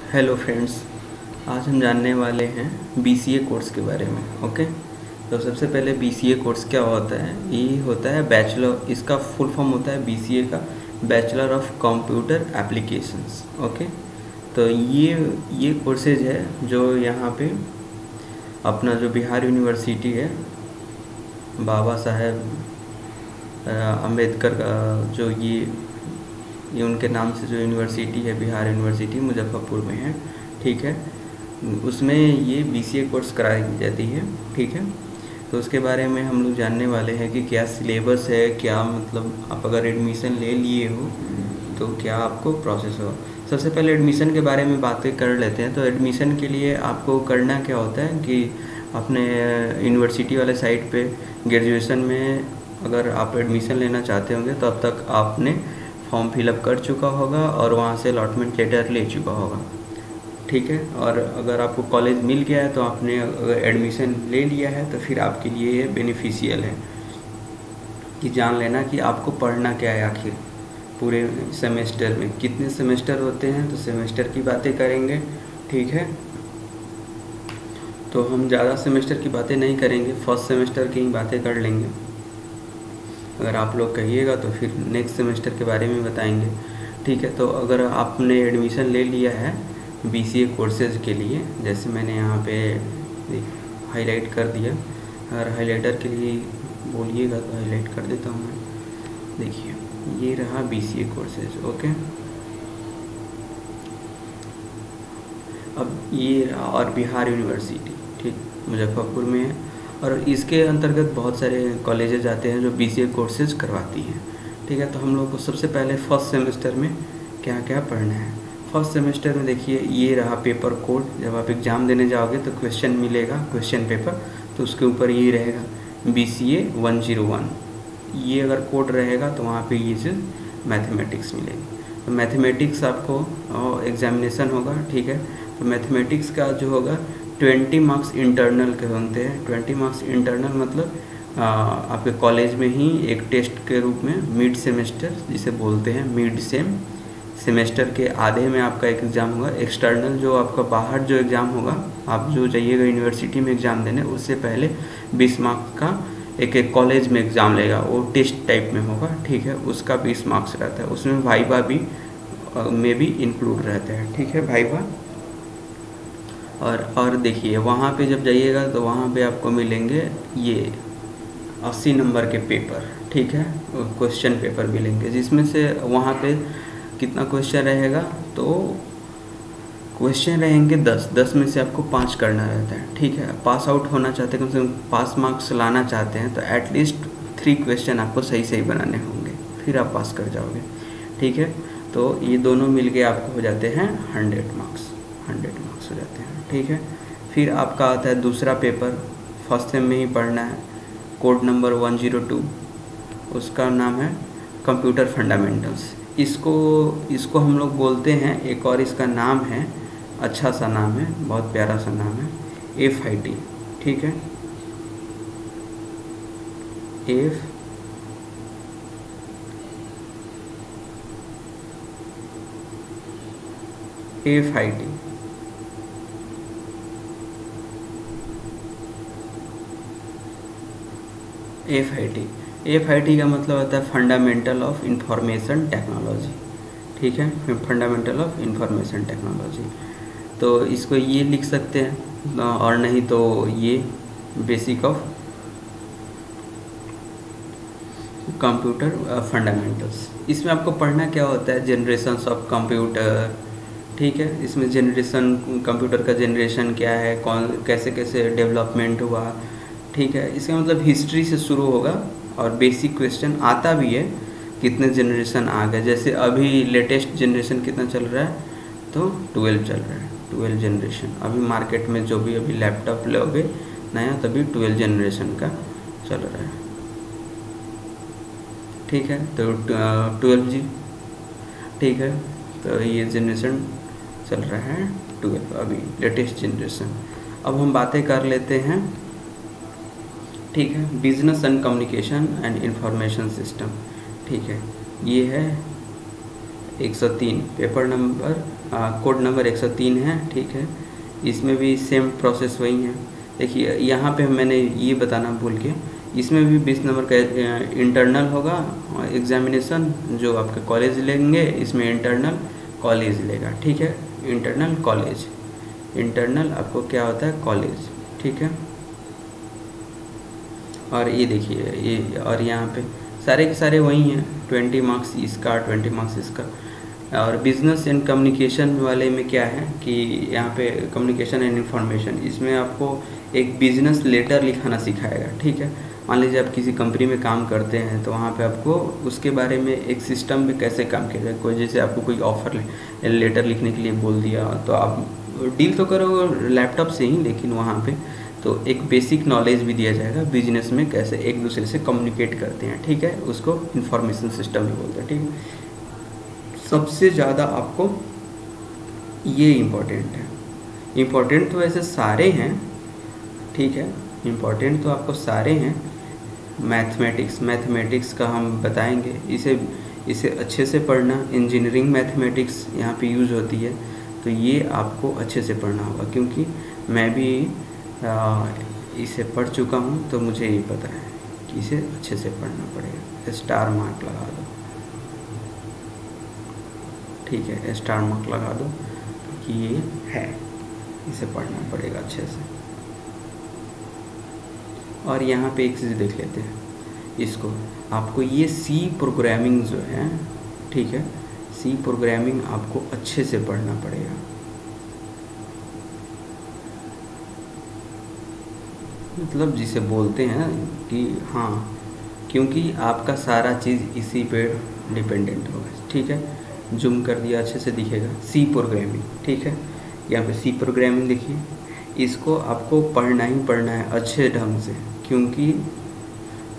Hello friends, आज हम जानने वाले हैं बीसीए कोर्स के बारे में। ओके, तो सबसे पहले बीसीए कोर्स क्या होता है। ये होता है बैचलर, इसका फुल फॉर्म होता है बीसीए का bachelor of computer applications. Okay, तो ये कोर्सेज है जो यहाँ पे अपना जो बिहार यूनिवर्सिटी है, बाबा साहेब अम्बेडकर का जो ये उनके नाम से जो यूनिवर्सिटी है, बिहार यूनिवर्सिटी मुजफ्फरपुर में है। ठीक है, उसमें ये बीसीए कोर्स कराई जाती है। ठीक है, तो उसके बारे में हम लोग जानने वाले हैं कि क्या सिलेबस है, क्या मतलब आप अगर एडमिशन ले लिए हो तो क्या आपको प्रोसेस हो। सबसे पहले एडमिशन के बारे में बातें कर लेते हैं। तो एडमिशन के लिए आपको करना क्या होता है कि अपने यूनिवर्सिटी वाले साइट पे ग्रेजुएशन में अगर आप एडमिशन लेना चाहते होंगे तो अब तक आपने फॉर्म फिलअप कर चुका होगा और वहाँ से अलॉटमेंट लेटर ले चुका होगा। ठीक है, और अगर आपको कॉलेज मिल गया है तो आपने अगर एडमिशन ले लिया है तो फिर आपके लिए ये बेनिफिशियल है कि जान लेना कि आपको पढ़ना क्या है। आखिर पूरे सेमेस्टर में कितने सेमेस्टर होते हैं, तो सेमेस्टर की बातें करेंगे। ठीक है, तो हम ज़्यादा सेमेस्टर की बातें नहीं करेंगे, फर्स्ट सेमेस्टर की ही बातें कर लेंगे। अगर आप लोग कहिएगा तो फिर नेक्स्ट सेमेस्टर के बारे में बताएंगे। ठीक है, तो अगर आपने एडमिशन ले लिया है बीसीए कोर्सेज के लिए, जैसे मैंने यहाँ पे हाईलाइट कर दिया, अगर हाईलाइटर के लिए बोलिएगा तो हाईलाइट कर देता हूँ मैं। देखिए, ये रहा बीसीए कोर्सेज। ओके, अब ये रहा, और बिहार यूनिवर्सिटी ठीक मुजफ्फरपुर में है, और इसके अंतर्गत बहुत सारे कॉलेजेस आते हैं जो बीसीए कोर्सेज करवाती हैं। ठीक है, तो हम लोग को सबसे पहले फर्स्ट सेमेस्टर में क्या क्या पढ़ना है। फर्स्ट सेमेस्टर में देखिए, ये रहा पेपर कोड। जब आप एग्ज़ाम देने जाओगे तो क्वेश्चन मिलेगा, क्वेश्चन पेपर, तो उसके ऊपर ये रहेगा BCA 101। ये अगर कोड रहेगा तो वहाँ पे ये चीज़ मैथमेटिक्स मिलेगी। तो मैथमेटिक्स आपको एग्जामिनेशन होगा। ठीक है, तो मैथमेटिक्स का जो होगा 20 मार्क्स इंटरनल के होते हैं। 20 मार्क्स इंटरनल मतलब आपके कॉलेज में ही एक टेस्ट के रूप में मिड सेमेस्टर जिसे बोलते हैं, मिड सेमेस्टर के आधे में आपका एक एग्ज़ाम होगा। एक्सटर्नल जो आपका बाहर जो एग्ज़ाम होगा, आप जो जाइएगा यूनिवर्सिटी में एग्ज़ाम देने, उससे पहले 20 मार्क्स का एक कॉलेज में एग्ज़ाम लेगा, वो टेस्ट टाइप में होगा। ठीक है, उसका 20 मार्क्स रहता है। उसमें वाइवा भी में भी इंक्लूड रहता है। ठीक है, वाइवा। और देखिए, वहाँ पे जब जाइएगा तो वहाँ पे आपको मिलेंगे ये 80 नंबर के पेपर। ठीक है, क्वेश्चन पेपर मिलेंगे, जिसमें से वहाँ पे कितना क्वेश्चन रहेगा, तो क्वेश्चन रहेंगे 10 में से आपको 5 करना रहता है। ठीक है, पास आउट होना चाहते हैं, कम से कम पास मार्क्स लाना चाहते हैं तो एटलीस्ट 3 क्वेश्चन आपको सही बनाने होंगे, फिर आप पास कर जाओगे। ठीक है, तो ये दोनों मिल के आपको हो जाते हैं 100 मार्क्स हो जाते हैं। ठीक है, फिर आपका आता है दूसरा पेपर, फर्स्ट सेम में ही पढ़ना है, कोड नंबर 102, उसका नाम है कंप्यूटर फंडामेंटल्स। इसको हम लोग बोलते हैं, एक और इसका नाम है, अच्छा सा नाम है, बहुत प्यारा सा नाम है, FIT। ठीक है, FIT। FIT का मतलब होता है फंडामेंटल ऑफ इंफॉर्मेशन टेक्नोलॉजी। ठीक है, फंडामेंटल ऑफ इंफॉर्मेशन टेक्नोलॉजी, तो इसको ये लिख सकते हैं, और नहीं तो ये बेसिक ऑफ कंप्यूटर फंडामेंटल्स। इसमें आपको पढ़ना क्या होता है, जनरेशन्स ऑफ कंप्यूटर। ठीक है, इसमें जनरेशन, कंप्यूटर का जनरेशन क्या है, कौन कैसे डेवलपमेंट हुआ। ठीक है, इसका मतलब हिस्ट्री से शुरू होगा, और बेसिक क्वेश्चन आता भी है कितने जनरेशन आ गए। जैसे अभी लेटेस्ट जनरेशन कितना चल रहा है, तो 12 चल रहा है, 12 जनरेशन। अभी मार्केट में जो भी अभी लैपटॉप लोगे नया, तभी 12 जनरेशन का चल रहा है। ठीक है, तो 12G। ठीक है, तो ये जनरेशन चल रहा है 12, अभी लेटेस्ट जनरेशन। अब हम बातें कर लेते हैं। ठीक है, business and communication and information system. ठीक है, ये है 103 पेपर नंबर कोड नंबर 103 है, ठीक है। इसमें भी सेम प्रोसेस वही है। देखिए यहाँ पे मैंने ये बताना भूल के, इसमें भी 20 नंबर का इंटरनल होगा एग्जामिनेशन जो आपके कॉलेज लेंगे, इसमें इंटरनल कॉलेज लेगा, ठीक है। इंटरनल कॉलेज, इंटरनल आपको क्या होता है कॉलेज, ठीक है। और ये देखिए ये, और यहाँ पे सारे के सारे वही हैं, 20 मार्क्स इसका 20 मार्क्स इसका। और बिजनेस एंड कम्युनिकेशन वाले में क्या है कि यहाँ पे कम्युनिकेशन एंड इंफॉर्मेशन, इसमें आपको एक बिजनेस लेटर लिखाना सिखाएगा, ठीक है। मान लीजिए आप किसी कंपनी में काम करते हैं तो वहाँ पे आपको उसके बारे में एक सिस्टम में कैसे काम किया जाए। कोई जैसे आपको कोई ऑफर लेटर लिखने के लिए बोल दिया तो आप डील तो करोगे लैपटॉप से ही, लेकिन वहाँ पे तो एक बेसिक नॉलेज भी दिया जाएगा बिजनेस में कैसे एक दूसरे से कम्युनिकेट करते हैं, ठीक है। उसको इंफॉर्मेशन सिस्टम भी बोलते हैं, ठीक है। सबसे ज़्यादा आपको ये इम्पोर्टेंट है। इम्पोर्टेंट तो वैसे सारे हैं, ठीक है, इम्पोर्टेंट तो आपको सारे हैं। मैथमेटिक्स, मैथमेटिक्स का हम बताएंगे, इसे अच्छे से पढ़ना। इंजीनियरिंग मैथमेटिक्स यहाँ पे यूज़ होती है, तो ये आपको अच्छे से पढ़ना होगा, क्योंकि मैं भी इसे पढ़ चुका हूँ, तो मुझे ये पता है कि इसे अच्छे से पढ़ना पड़ेगा। स्टार मार्क लगा दो, ठीक है, स्टार मार्क लगा दो कि ये है, इसे पढ़ना पड़ेगा अच्छे से। और यहाँ पे एक चीज़ देख लेते हैं, इसको आपको ये सी प्रोग्रामिंग जो है, ठीक है, सी प्रोग्रामिंग आपको अच्छे से पढ़ना पड़ेगा। मतलब जिसे बोलते हैं कि हाँ, क्योंकि आपका सारा चीज़ इसी पे डिपेंडेंट होगा, ठीक है। जूम कर दिया, अच्छे से दिखेगा, सी प्रोग्रामिंग, ठीक है। यहाँ पे सी प्रोग्रामिंग देखिए, इसको आपको पढ़ना ही पढ़ना है अच्छे ढंग से, क्योंकि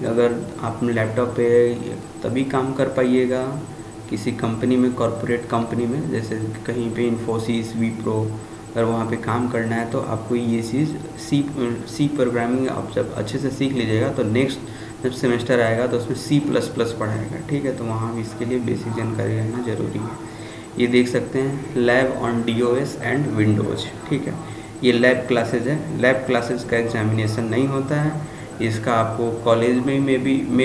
अगर आप लैपटॉप पे तभी काम कर पाइएगा किसी कंपनी में, कॉरपोरेट कंपनी में, जैसे कहीं पे इन्फोसिस, विप्रो, अगर वहाँ पे काम करना है तो आपको ये चीज़ सी प्रोग्रामिंग आप जब अच्छे से सीख लीजिएगा तो नेक्स्ट जब सेमेस्टर आएगा तो उसमें C++ पढ़ाएगा, ठीक है। तो वहाँ भी इसके लिए बेसिक जानकारी रहना ज़रूरी है। ये देख सकते हैं lab on DOS and Windows, ठीक है। ये लैब क्लासेज है, लैब क्लासेज का एग्जामिनेशन नहीं होता है, इसका आपको कॉलेज में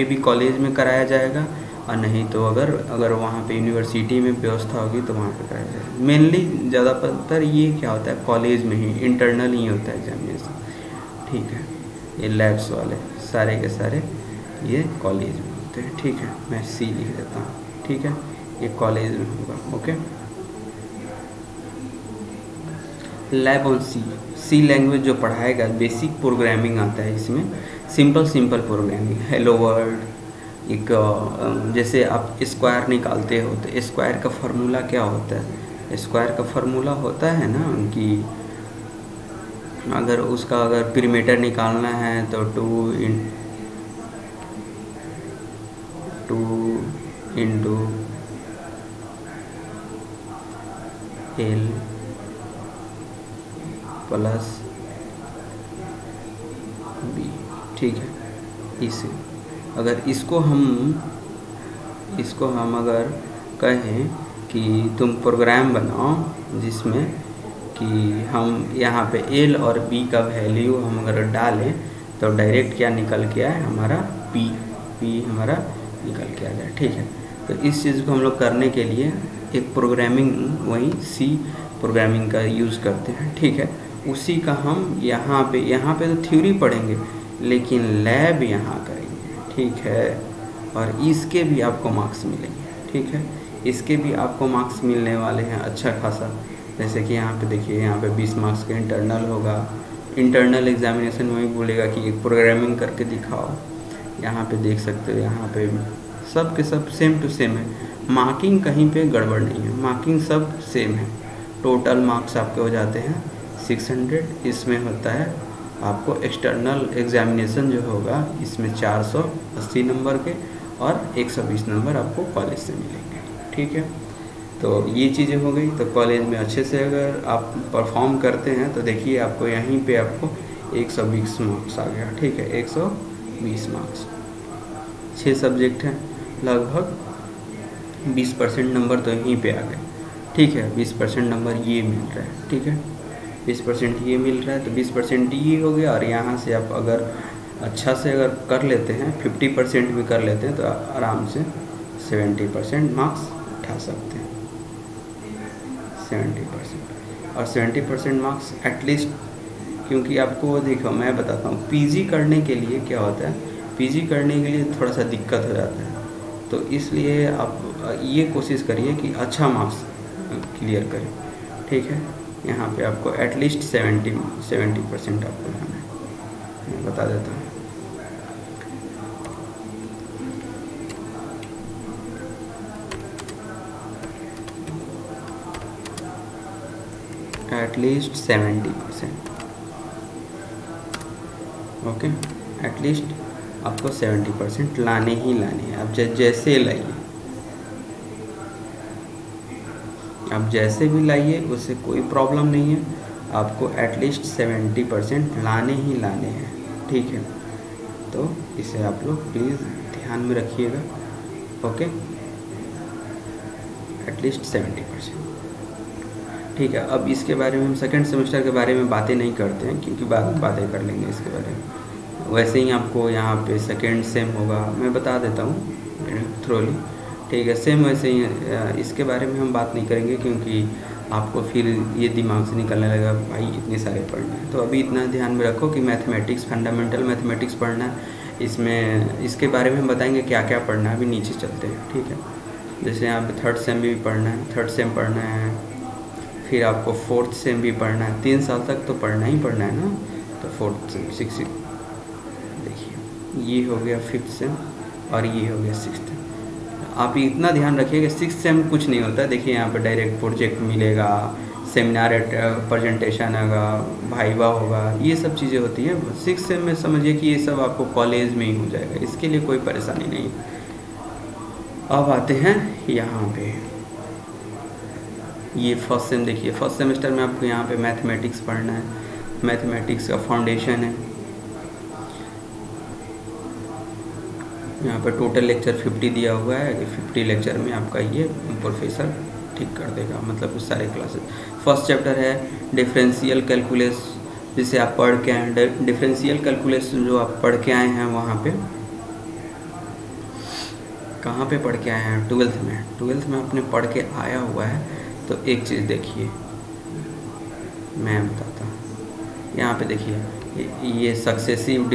भी कॉलेज में कराया जाएगा, और नहीं तो अगर वहाँ पे यूनिवर्सिटी में व्यवस्था होगी तो वहाँ पे कराया जाएगा। मेनली ज़्यादातर ये क्या होता है कॉलेज में ही इंटरनल ही होता है एग्जामिनेशन, ठीक है। ये लैब्स वाले सारे के सारे ये कॉलेज में होते हैं, ठीक है। मैं सी लिख देता हूँ, ठीक है, ये कॉलेज में होगा, okay. Lab on C language जो पढ़ाएगा, बेसिक प्रोग्रामिंग आता है इसमें, सिंपल प्रोग्रामिंग, हेलो वर्ल्ड। एक जैसे आप स्क्वायर निकालते हो तो स्क्वायर का फार्मूला क्या होता है, स्क्वायर का फार्मूला होता है ना कि अगर पीरिमीटर निकालना है तो 2 इंटू L प्लस B, ठीक है। इसे अगर इसको हम अगर कहें कि तुम प्रोग्राम बनाओ जिसमें कि हम यहाँ पे L और B का वैल्यू हम अगर डालें तो डायरेक्ट क्या निकल के आए, हमारा P हमारा निकल के आ जाए, ठीक है। तो इस चीज़ को हम लोग करने के लिए एक प्रोग्रामिंग वही सी प्रोग्रामिंग का यूज़ करते हैं, ठीक है। उसी का हम यहाँ पे तो थ्योरी पढ़ेंगे, लेकिन लैब यहाँ करेंगे, ठीक है। और इसके भी आपको मार्क्स मिलेंगे, ठीक है, इसके भी आपको मार्क्स मिलने वाले हैं अच्छा खासा। जैसे कि यहाँ पे देखिए, यहाँ पे 20 मार्क्स का इंटरनल होगा। इंटरनल एग्जामिनेशन में वही बोलेगा कि एक प्रोग्रामिंग करके दिखाओ। यहाँ पे देख सकते हो, यहाँ पे सब के सब सेम टू सेम है, मार्किंग कहीं पे गड़बड़ नहीं है, मार्किंग सब सेम है। टोटल मार्क्स आपके हो जाते हैं 600। इसमें होता है आपको एक्सटर्नल एग्जामिनेशन जो होगा, इसमें 480 नंबर के और 120 नंबर आपको कॉलेज से मिलेंगे, ठीक है। तो ये चीज़ें हो गई। तो कॉलेज में अच्छे से अगर आप परफॉर्म करते हैं तो देखिए आपको यहीं पे आपको 120 मार्क्स आ गया, ठीक है, 120 मार्क्स। 6 सब्जेक्ट हैं लगभग, 20% नंबर तो यहीं पे आ गए, ठीक है। 20% नंबर ये मिल रहा है, ठीक है। 20% ये मिल रहा है तो 20% ये हो गया। और यहाँ से आप अगर अच्छा से अगर कर लेते हैं, 50% भी कर लेते हैं, तो आराम से 70% मार्क्स उठा सकते हैं। 70% और 70% मार्क्स एटलीस्ट, क्योंकि आपको देखो मैं बताता हूँ, पीजी करने के लिए क्या होता है, पीजी करने के लिए थोड़ा सा दिक्कत हो जाता है। तो इसलिए आप ये कोशिश करिए कि अच्छा मार्क्स क्लियर करें, ठीक है। यहाँ पे आपको एटलीस्ट 70% आपको लाना है, मैं बता देता हूँ। At least 70%, okay. एटलीस्ट आपको 70% लाने ही लाने हैं। आप जैसे लाइए, आप जैसे भी लाइए, उससे कोई प्रॉब्लम नहीं है। आपको एटलीस्ट 70% लाने ही लाने हैं, ठीक है। तो इसे आप लोग प्लीज़ ध्यान में रखिएगा, ओके। एटलीस्ट 70%, ठीक है। अब इसके बारे में हम सेकेंड सेमेस्टर के बारे में बातें नहीं करते हैं, क्योंकि बाद में बातें कर लेंगे इसके बारे में। वैसे ही आपको यहाँ पे सेकेंड सेम होगा, मैं बता देता हूँ थ्रोली, ठीक है। सेम वैसे ही, इसके बारे में हम बात नहीं करेंगे, क्योंकि आपको फिर ये दिमाग से निकलने लगेगा भाई इतने सारे पढ़ना है। तो अभी इतना ध्यान में रखो कि मैथमेटिक्स, फंडामेंटल मैथमेटिक्स पढ़ना है। इसमें इसके बारे में हम बताएंगे क्या क्या पढ़ना है। अभी नीचे चलते हैं, ठीक है। जैसे यहाँ पे थर्ड सेम भी पढ़ना है, थर्ड सेम पढ़ना है, फिर आपको फोर्थ सेम भी पढ़ना है। 3 साल तक तो पढ़ना ही पढ़ना है ना। तो फोर्थ सेम, सिक्स, देखिए ये हो गया फिफ्थ सेम और ये हो गया सिक्स्थ। आप इतना ध्यान रखिए कि सिक्स सेम कुछ नहीं होता। देखिए यहाँ पर डायरेक्ट प्रोजेक्ट मिलेगा, सेमिनार प्रेजेंटेशन होगा, वाइवा होगा, ये सब चीज़ें होती हैं। सिक्स सेम में समझिए कि ये सब आपको कॉलेज में ही हो जाएगा, इसके लिए कोई परेशानी नहीं। अब आते हैं यहाँ पे, ये फर्स्ट सेम। देखिए फर्स्ट सेमेस्टर में आपको यहाँ पे मैथमेटिक्स पढ़ना है, मैथमेटिक्स का फाउंडेशन है। यहाँ पर टोटल लेक्चर 50 दिया हुआ है कि 50 लेक्चर में आपका ये प्रोफेसर ठीक कर देगा, मतलब उस सारे क्लासेस। फर्स्ट चैप्टर है डिफरेंशियल कैलकुलस, जिसे आप पढ़ के आए। डिफरेंशियल कैलकुलस जो आप पढ़ के आए हैं, वहाँ पे कहाँ पे पढ़ के आए हैं? ट्वेल्थ में। ट्वेल्थ में आपने पढ़ के आया हुआ है। तो एक चीज़ देखिए, मैं बताता हूँ। यहाँ पे देखिए ये सक्सेसिव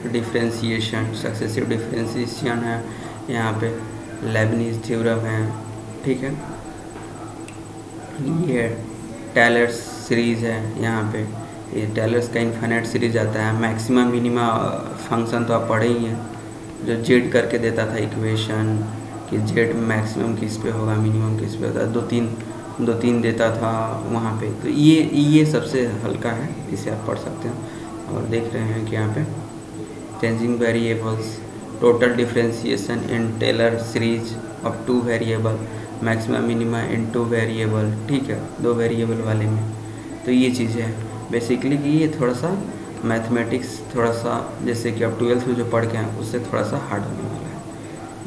डिफरेंशिएशन, सक्सेसिव डिफरेंशिएशन है। यहाँ पे लेबनीज थ्योरम है, ठीक है। ये टेलर्स सीरीज़ है। यहाँ पे ये टेलर्स का इन्फिनिट सीरीज आता है। मैक्सिमा मिनिमा फंक्शन तो आप पढ़े ही हैं, जो जेड करके देता था इक्वेशन कि जेड मैक्सिमम किस पे होगा, मिनिमम किस पे होता है। दो तीन देता था वहाँ पे। तो ये सबसे हल्का है, इसे आप पढ़ सकते हैं। और देख रहे हैं कि यहाँ पे changing variables, total differentiation in Taylor series of 2 variable, maximum minima in 2 variable, ठीक है, 2 वेरिएबल वाले में। तो ये चीज़ें हैं बेसिकली कि ये थोड़ा सा मैथमेटिक्स, थोड़ा सा जैसे कि आप ट्वेल्थ में जो पढ़ के हैं उससे थोड़ा सा हार्ड होने वाला है।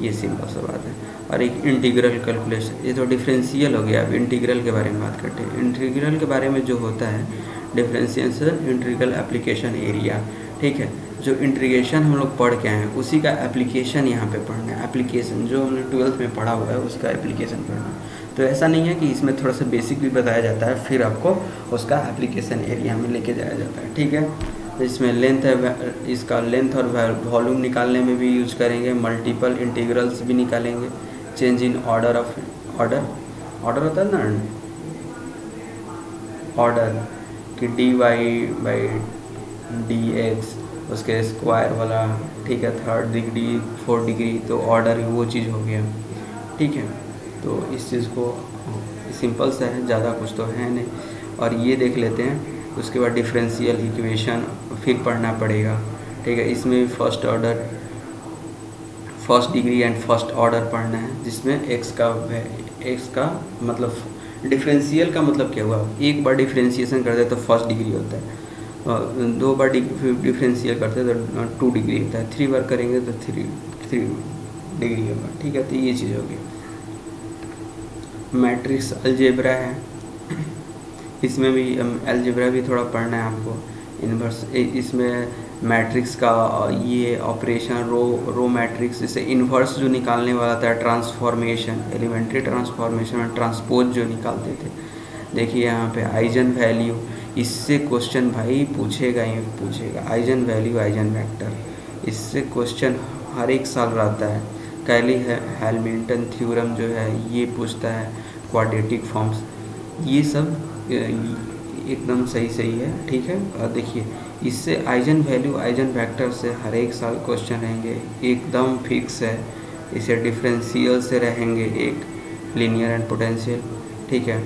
ये सिंपल सा बात है। और एक इंटीग्रल कैलकुलेशन, ये तो डिफरेंशियल हो गया। अब इंटीग्रल के बारे में बात करते हैं। इंटीग्रल के बारे में जो होता है डिफरेंशिएशन इंटीग्रल एप्लीकेशन एरिया, ठीक है। जो इंटीग्रेशन हम लोग पढ़ के आए हैं उसी का एप्लीकेशन यहाँ पे पढ़ना है। एप्लीकेशन जो हमने ट्वेल्थ में पढ़ा हुआ है उसका एप्लीकेशन पढ़ना है। तो ऐसा नहीं है कि इसमें थोड़ा सा बेसिक भी बताया जाता है, फिर आपको उसका एप्लीकेशन एरिया में लेके जाया जाता है, ठीक है। तो इसमें लेंथ है, इसका लेंथ और वॉल्यूम निकालने में भी यूज करेंगे। मल्टीपल इंटीग्रल्स भी निकालेंगे। Change in order of order होता है ना, ऑर्डर कि dy/dx उसके स्क्वायर वाला, ठीक है, 3rd डिग्री 4th डिग्री, तो ऑर्डर वो चीज़ हो गया, ठीक है। तो इस चीज़ को सिंपल सा है, ज़्यादा कुछ तो है नहीं। और ये देख लेते हैं। उसके बाद डिफरेंशियल इक्वेशन फिर पढ़ना पड़ेगा, ठीक है। इसमें first order, first degree and first order पढ़ना है, जिसमें एक्स का मतलब डिफरेंशियल का मतलब क्या हुआ। एक बार डिफरेंशिएशन करते हैं तो फर्स्ट डिग्री होता है, 2 बार डिफरेंशियल करते हैं तो 2 डिग्री होता है, 3 बार करेंगे तो 3 डिग्री होगा, ठीक है। तो ये चीज़ होगी। मैट्रिक्स अलजेब्रा है, इसमें भी अलजेब्रा भी थोड़ा पढ़ना है आपको। इन्वर्स, इसमें मैट्रिक्स का ये ऑपरेशन रो मैट्रिक्स, जैसे इन्वर्स जो निकालने वाला था, ट्रांसफॉर्मेशन, एलिमेंट्री ट्रांसफॉर्मेशन में ट्रांसपोज जो निकालते थे। देखिए यहाँ पे आइजन वैल्यू, इससे क्वेश्चन भाई पूछेगा ही पूछेगा। आइजन वैल्यू, आइजन वेक्टर, इससे क्वेश्चन हर एक साल रहता है। कैली हैमिल्टन थ्योरम जो है ये पूछता है, क्वाड्रेटिक फॉर्म्स, ये सब एकदम सही है, ठीक है। और देखिए इससे आइजन वैल्यू, आइजन वेक्टर से हर एक साल क्वेश्चन रहेंगे, एकदम फिक्स है। इसे डिफरेंशियल से रहेंगे, एक लीनियर एंड पोटेंशियल, ठीक है।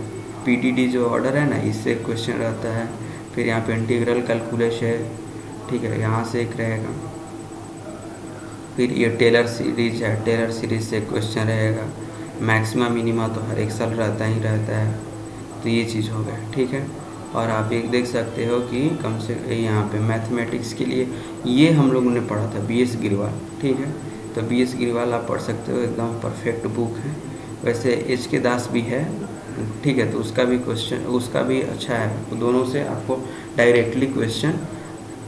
पीडीडी जो ऑर्डर है ना, इससे क्वेश्चन रहता है। फिर यहाँ पे इंटीग्रल कैलकुलस है, ठीक है, यहाँ से एक रहेगा। फिर ये टेलर सीरीज है, टेलर सीरीज से क्वेश्चन रहेगा। मैक्सिमा मिनिमा तो हर एक साल रहता ही रहता है। तो ये चीज़ हो गया, ठीक है। और आप एक देख सकते हो कि कम से यहाँ पे मैथमेटिक्स के लिए ये हम लोगों ने पढ़ा था BS गिरवाल, ठीक है। तो BS गिरवाल आप पढ़ सकते हो, एकदम परफेक्ट बुक है। वैसे HK दास भी है, ठीक है, तो उसका भी क्वेश्चन, उसका भी अच्छा है। तो दोनों से आपको डायरेक्टली क्वेश्चन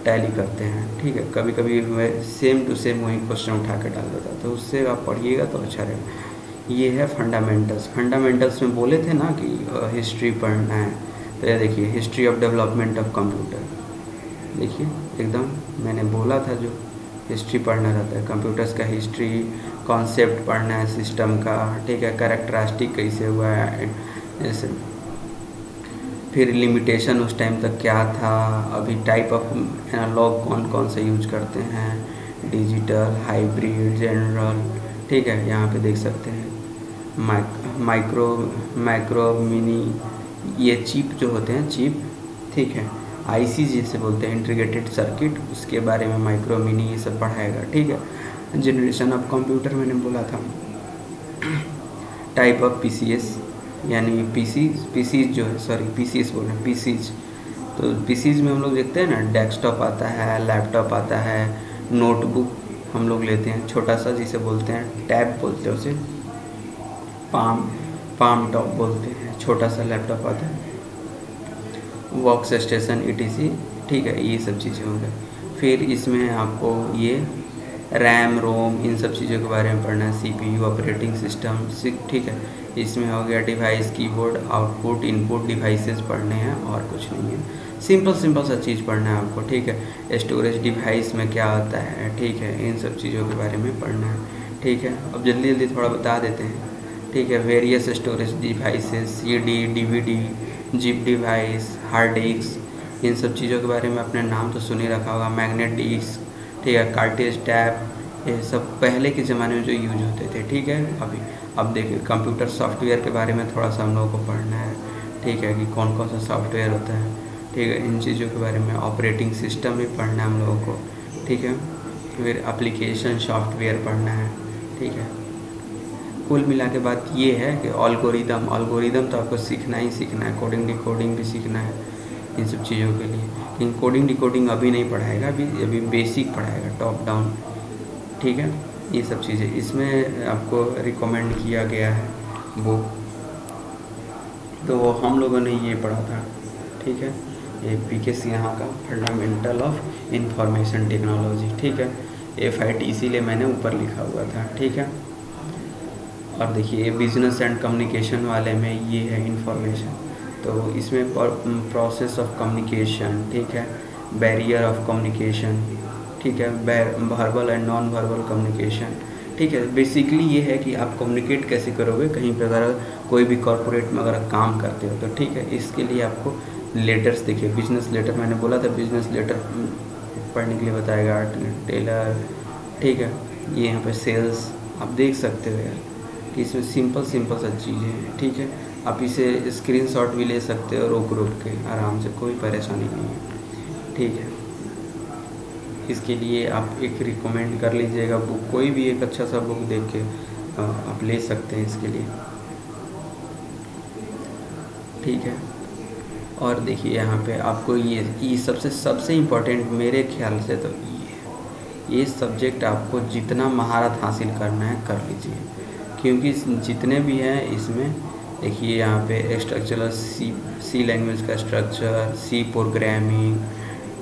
टैली करते हैं, ठीक है। कभी कभी मैं सेम टू सेम वही क्वेश्चन उठा कर डाल देता, तो उससे आप पढ़िएगा तो अच्छा रहेगा। ये है फंडामेंटल्स। फंडामेंटल्स में बोले थे ना कि हिस्ट्री पढ़ना है, तो ये देखिए history of development of computer, देखिए एकदम मैंने बोला था जो हिस्ट्री पढ़ना रहता है, कंप्यूटर्स का हिस्ट्री, कॉन्सेप्ट पढ़ना है सिस्टम का, ठीक है, कैरेक्टरिस्टिक कैसे हुआ है, जैसे फिर लिमिटेशन उस टाइम तक क्या था, अभी टाइप ऑफ एनालॉग कौन कौन से यूज करते हैं, डिजिटल, हाइब्रिड, जनरल, ठीक है। यहाँ पे देख सकते हैं माइक्रो मिनी, ये चिप जो होते हैं, चिप, ठीक है, आईसी जिसे बोलते हैं, इंटीग्रेटेड सर्किट, उसके बारे में माइक्रो मिनी ये सब पढ़ाएगा, ठीक है। जनरेशन ऑफ कंप्यूटर मैंने बोला था। टाइप ऑफ पीसीएस, यानी पीसीज जो है, सॉरी पीसीएस बोल रहे हैं, पीसीज। तो पीसीज में हम लोग देखते हैं ना, डेस्कटॉप आता है, लैपटॉप आता है, नोटबुक हम लोग लेते हैं छोटा सा, जिसे बोलते हैं टैब बोलते हैं, उसे पाम टॉप बोलते हैं, छोटा सा लैपटॉप आता है, वर्क स्टेशन ETC, ठीक है, ये सब चीज़ें हो गई। फिर इसमें आपको ये रैम, रोम, इन सब चीज़ों के बारे में पढ़ना है, CPU, ऑपरेटिंग सिस्टम, ठीक है। इसमें हो गया device, keyboard, output, input devices पढ़ने हैं, और कुछ नहीं है। सिंपल सा चीज़ पढ़ना है आपको, ठीक है। स्टोरेज डिवाइस में क्या आता है, ठीक है, इन सब चीज़ों के बारे में पढ़ना है, ठीक है। अब जल्दी थोड़ा बता देते हैं, ठीक है। Various storage devices, CD, DVD, zip device, hard disk, इन सब चीज़ों के बारे में अपने नाम तो सुन ही रखा होगा। मैग्नेट डिस्क, ठीक है, कार्टेज, टैब, ये सब पहले के ज़माने में जो यूज होते थे, ठीक है। अब देखिए कंप्यूटर सॉफ्टवेयर के बारे में थोड़ा सा हम लोगों को पढ़ना है, ठीक है, कि कौन कौन सा सॉफ्टवेयर होता है, ठीक है, इन चीज़ों के बारे में। ऑपरेटिंग सिस्टम भी पढ़ना है हम लोगों को, ठीक है। फिर एप्लीकेशन सॉफ्टवेयर पढ़ना है, ठीक है। कुल मिला के बात ये है कि ऑलगोरिदम तो आपको सीखना ही सीखना है, कोडिंग डिकोडिंग भी सीखना है इन सब चीज़ों के लिए। लेकिन कोडिंग डिकोडिंग अभी नहीं पढ़ाएगा, अभी बेसिक पढ़ाएगा, टॉप डाउन, ठीक है। ये सब चीज़ें इसमें आपको रिकमेंड किया गया है बुक, तो वो हम लोगों ने ये पढ़ा था, ठीक है। ये PK सिन्हा का फंडामेंटल ऑफ इंफॉर्मेशन टेक्नोलॉजी, ठीक है। FIT इसीलिए मैंने ऊपर लिखा हुआ था, ठीक है। और देखिए बिजनेस एंड कम्युनिकेशन वाले में ये है इंफॉर्मेशन, तो इसमें प्रोसेस ऑफ कम्युनिकेशन, ठीक है, बैरियर ऑफ कम्युनिकेशन, ठीक है, verbal and non verbal communication, ठीक है। बेसिकली ये है कि आप कम्युनिकेट कैसे करोगे कहीं पर, अगर कोई भी कॉरपोरेट में अगर काम करते हो तो, ठीक है। इसके लिए आपको लेटर्स, देखिए बिजनेस लेटर, मैंने बोला था बिजनेस लेटर पढ़ने के लिए बताएगा, टेलर, ठीक है। ये यहाँ पे सेल्स, आप देख सकते हो यार कि इसमें सिंपल सा चीज़ें हैं, ठीक है। आप इसे स्क्रीनशॉट भी ले सकते हो रुक के आराम से, कोई परेशानी नहीं है, ठीक है। इसके लिए आप एक रिकमेंड कर लीजिएगा बुक, कोई भी एक अच्छा सा बुक देख के आप ले सकते हैं इसके लिए, ठीक है। और देखिए यहाँ पे आपको ये सबसे इम्पोर्टेंट मेरे ख्याल से तो ये सब्जेक्ट आपको जितना महारत हासिल करना है कर लीजिए, क्योंकि जितने भी हैं इसमें देखिए यहाँ पे स्ट्रक्चरल सी लैंग्वेज का स्ट्रक्चर, सी प्रोग्रामिंग,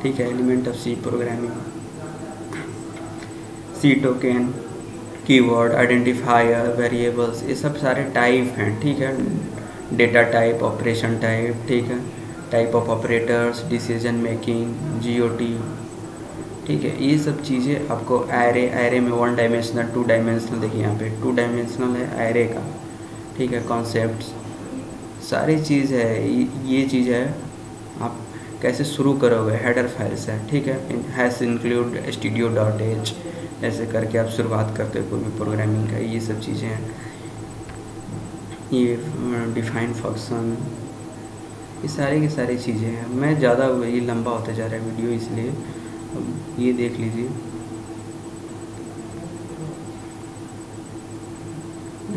ठीक है, element of C programming, C token, keyword, identifier, variables, ये सब सारे टाइप हैं, ठीक है। डेटा टाइप, ऑपरेशन टाइप, ठीक है, type of operators, decision making, GOT, ठीक है। ये सब चीज़ें आपको एरे में 1 डायमेंशनल, 2 डायमेंशनल, देखिए यहाँ पे 2 डायमेंशनल है एरे का, ठीक है। कॉन्सेप्ट्स सारी चीज़ है, ये चीज़ है। आप कैसे शुरू करोगे, हेडर फाइल्स है, ठीक है। हैज़ इंक्लूड studio.h, ऐसे करके आप शुरुआत करते हो कोई भी प्रोग्रामिंग का, ये सब चीज़ें हैं। ये डिफाइन फंक्शन, ये सारी की सारी चीज़ें हैं। मैं ज़्यादा ये लंबा होता जा रहा है वीडियो, इसलिए ये देख लीजिए।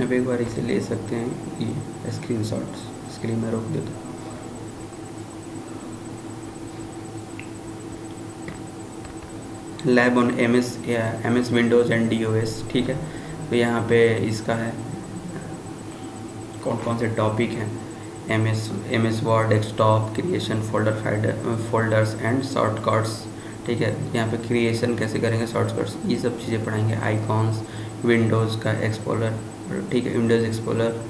अब एक बार इसे ले सकते हैं, ये स्क्रीनशॉट्स, स्क्रीन में रोक देता हूँ। Lab on MS Windows and DOS, ठीक है। तो यहाँ पे इसका है कौन कौन से टॉपिक हैं, MS word, desktop, creation, folders and shortcuts, ठीक है। यहाँ पे क्रिएशन कैसे करेंगे, शॉर्टकट्स, ये सब चीज़ें पढ़ाएंगे। आइकॉन्स, विंडोज़ का एक्सप्लोरर, ठीक है, विंडोज़ एक्सप्लोरर,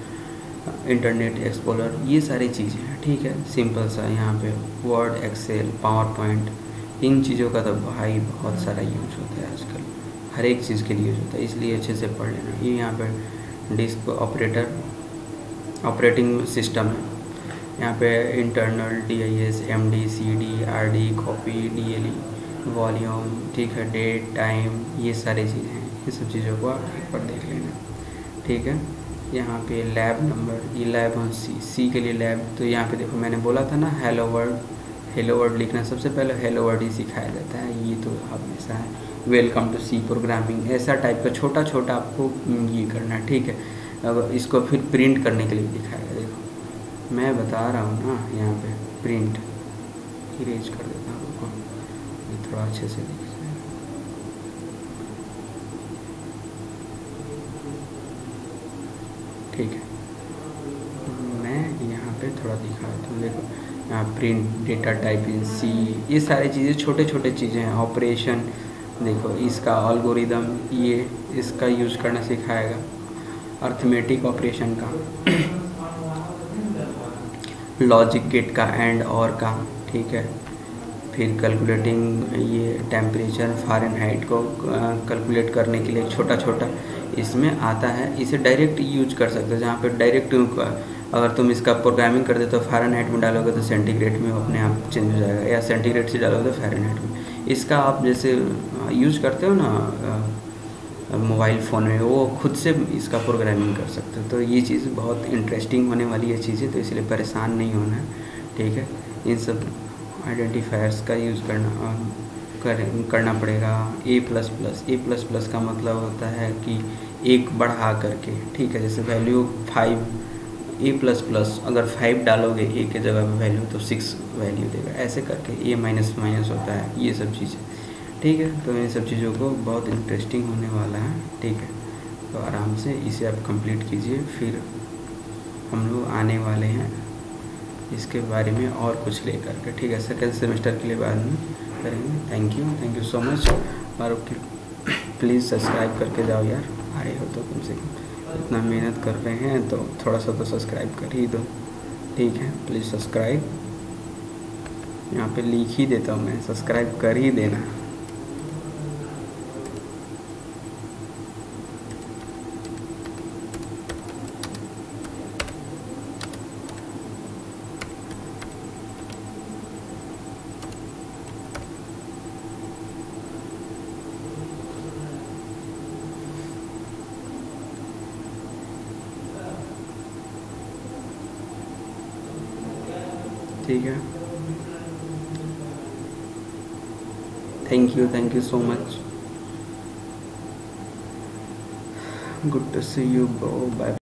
इंटरनेट एक्सप्लोरर, ये सारी चीज़ें हैं, ठीक है। सिंपल सा यहाँ पे वर्ड, एक्सेल, पावर पॉइंट, इन चीज़ों का तो भाई बहुत सारा यूज होता है आजकल, हर एक चीज़ के लिए यूज होता है, इसलिए अच्छे से पढ़ लेना। ये यहाँ पे डिस्क ऑपरेटिंग सिस्टम है, यहाँ पे internal, DIS, MD, CD, RD, copy, DLE, volume, ठीक है, डेट, टाइम, ये सारी चीज़ें हैं। ये सब चीज़ों को आप एक बार देख लेना, ठीक है। यहाँ पे लैब नंबर, ये लैब ऑन सी के लिए लैब। तो यहाँ पे देखो मैंने बोला था ना, हेलो वर्ड लिखना, सबसे पहले हेलो वर्ड ही सिखाया जाता है, ये तो हमेशा है। वेलकम टू सी प्रोग्रामिंग, ऐसा टाइप का छोटा छोटा आपको ये करना है, ठीक है। अब इसको फिर प्रिंट करने के लिए दिखाएगा, देखो मैं बता रहा हूँ ना, यहाँ पे प्रिंट, इरेज कर देता हूँ आपको, ये थोड़ा अच्छे से दिख जाए। ठीक है, मैं यहाँ पे थोड़ा दिखाता हूँ, देखो यहाँ प्रिंट, डेटा टाइप इन सी, ये सारी चीज़ें छोटे छोटे चीज़ें हैं। ऑपरेशन देखो, इसका एल्गोरिदम, ये इसका यूज़ करना सिखाएगा। अर्थमेटिक ऑपरेशन का, लॉजिक गेट का, एंड और का, ठीक है। फिर कैलकुलेटिंग, ये टेम्परेचर फ़ारेनहाइट को कैलकुलेट करने के लिए छोटा छोटा इसमें आता है। इसे डायरेक्ट यूज कर सकते हो, जहाँ पे डायरेक्ट अगर तुम इसका प्रोग्रामिंग कर दे तो फ़ारेनहाइट में डालोगे तो सेंटीग्रेड में अपने आप चेंज हो जाएगा, या सेंटीग्रेड से डालोगे तो फ़ारेनहाइट में। इसका आप जैसे यूज करते हो ना मोबाइल फ़ोन में, वो खुद से इसका प्रोग्रामिंग कर सकते हो। तो ये चीज़ बहुत इंटरेस्टिंग होने वाली है चीज़ें, तो इसलिए परेशान नहीं होना है, ठीक है। इन सब आइडेंटिफायर्स का यूज़ करना पड़ेगा। A++ का मतलब होता है कि एक बढ़ा करके, ठीक है। जैसे वैल्यू 5, A++ अगर 5 डालोगे ए के जगह पे वैल्यू, तो 6 वैल्यू देगा, ऐसे करके A- होता है, ये सब चीज़ें, ठीक है। तो इन सब चीज़ों को बहुत इंटरेस्टिंग होने वाला है, ठीक है। तो आराम से इसे आप कंप्लीट कीजिए, फिर हम लोग आने वाले हैं इसके बारे में और कुछ लेकर के, ठीक है। सेकेंड सेमेस्टर के लिए बाद में करेंगे। Thank you so much. और प्लीज़ सब्सक्राइब करके जाओ यार, आए हो तो कम से कम, इतना मेहनत कर रहे हैं तो थोड़ा सा तो सब्सक्राइब कर ही दो, ठीक है। प्लीज़ सब्सक्राइब, यहाँ पे लिख ही देता हूँ मैं, सब्सक्राइब कर ही देना। ठीक है, thank you so much, good to see you bro, bye.